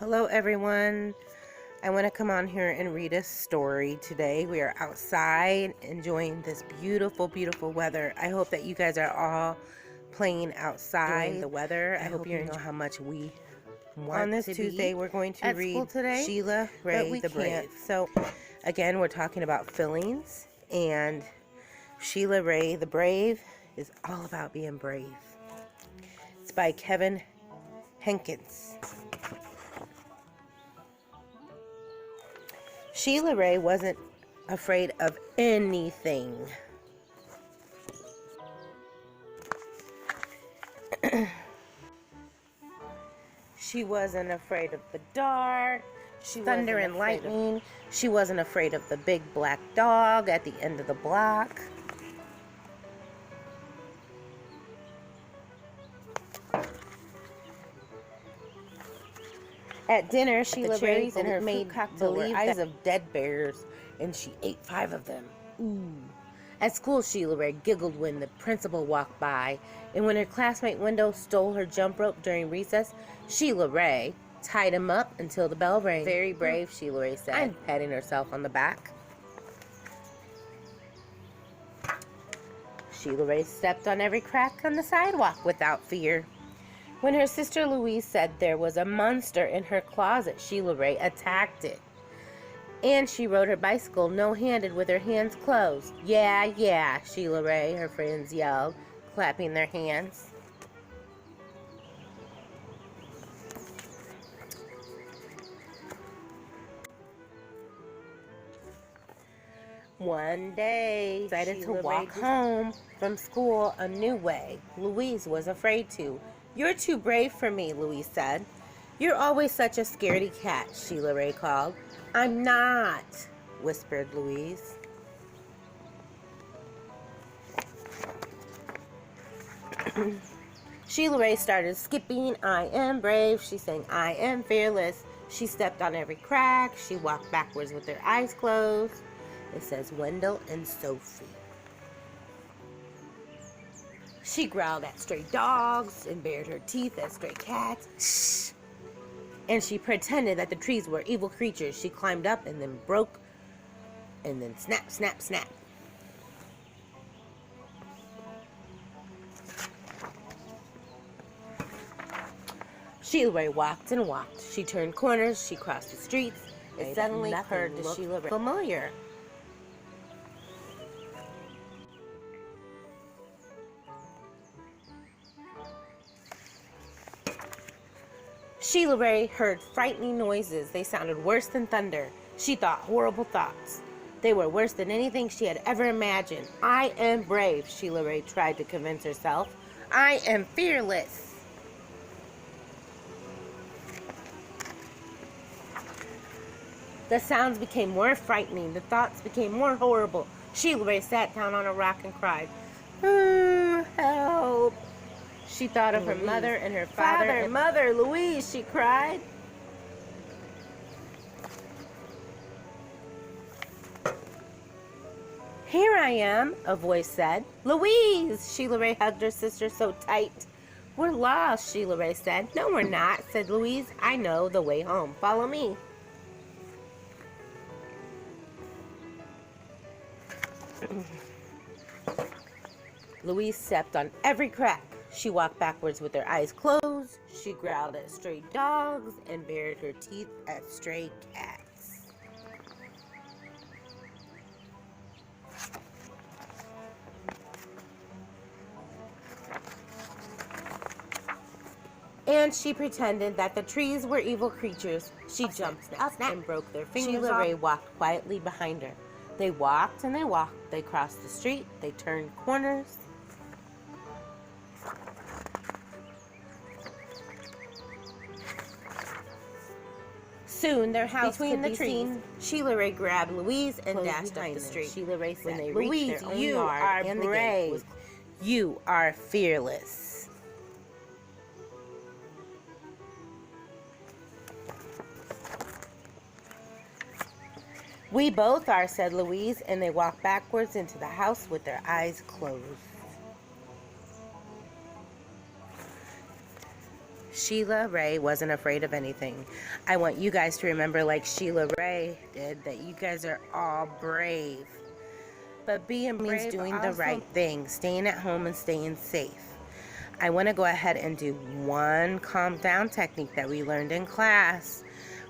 Hello everyone. I want to come on here and read a story today. We are outside enjoying this beautiful, beautiful weather. I hope that you guys are all playing outside the weather. I hope you know how much we want. On this Tuesday, we're going to read Sheila Ray the Brave. So again, we're talking about feelings, and Sheila Ray the Brave is all about being brave. It's by Kevin Henkins. Sheila Ray wasn't afraid of anything. She wasn't afraid of the dark, thunder and lightning. She wasn't afraid of the big black dog at the end of the block. At dinner, Sheila Ray and her made believe eyes of dead bears, and she ate 5 of them. Ooh. At school, Sheila Ray giggled when the principal walked by, and when her classmate Wendell stole her jump rope during recess, Sheila Ray tied him up until the bell rang. Very brave, Sheila Ray said, patting herself on the back. Sheila Ray stepped on every crack on the sidewalk without fear. When her sister Louise said there was a monster in her closet, Sheila Ray attacked it. And she rode her bicycle no-handed with her hands closed. Yeah, yeah, Sheila Ray, her friends yelled, clapping their hands. One day, decided to walk home from school a new way. Louise was afraid to. "You're too brave for me," Louise said. "You're always such a scaredy cat," Sheila Ray called. "I'm not," whispered Louise. Sheila Ray started skipping. "I am brave," she sang. "I am fearless." She stepped on every crack. She walked backwards with her eyes closed. It says Wendell and Sophie. She growled at stray dogs and bared her teeth at stray cats. Shh. And she pretended that the trees were evil creatures. She climbed up and then broke, and then snap, snap, snap. Sheila Ray walked and walked. She turned corners. She crossed the streets. It suddenly occurred to Sheila Ray familiar. Sheila Ray heard frightening noises. They sounded worse than thunder. She thought horrible thoughts. They were worse than anything she had ever imagined. "I am brave," Sheila Ray tried to convince herself. "I am fearless." The sounds became more frightening. The thoughts became more horrible. Sheila Ray sat down on a rock and cried, "Help." She thought of her mother and her father. "Mother, Louise," she cried. "Here I am," a voice said. "Louise!" Sheila Ray hugged her sister so tight. "We're lost," Sheila Ray said. "No, we're not," said Louise. "I know the way home. Follow me." Louise stepped on every crack. She walked backwards with her eyes closed. She growled at stray dogs and bared her teeth at stray cats. And she pretended that the trees were evil creatures. She jumped up and broke their fingers off. Sheila Ray walked quietly behind her. They walked and they walked. They crossed the street. They turned corners. Soon their house between the trees. Sheila Ray grabbed Louise and dashed up the street. Sheila Ray said, "Louise, you are brave. You are fearless." "We both are," said Louise, and they walked backwards into the house with their eyes closed. Sheila Ray wasn't afraid of anything. I want you guys to remember, like Sheila Ray did, that you guys are all brave. But being brave means doing the right thing, staying at home and staying safe. I want to go ahead and do one calm down technique that we learned in class.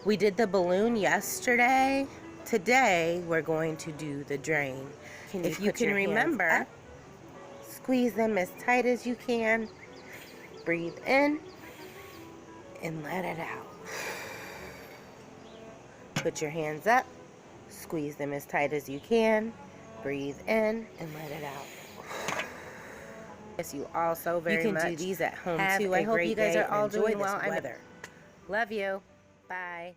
We did the balloon yesterday. Today, we're going to do the drain. If you can remember, squeeze them as tight as you can. Breathe in and let it out. Put your hands up. Squeeze them as tight as you can. Breathe in and let it out. Yes, you all so very much. You can do these at home too. I hope you guys are all doing well. Love you. Bye.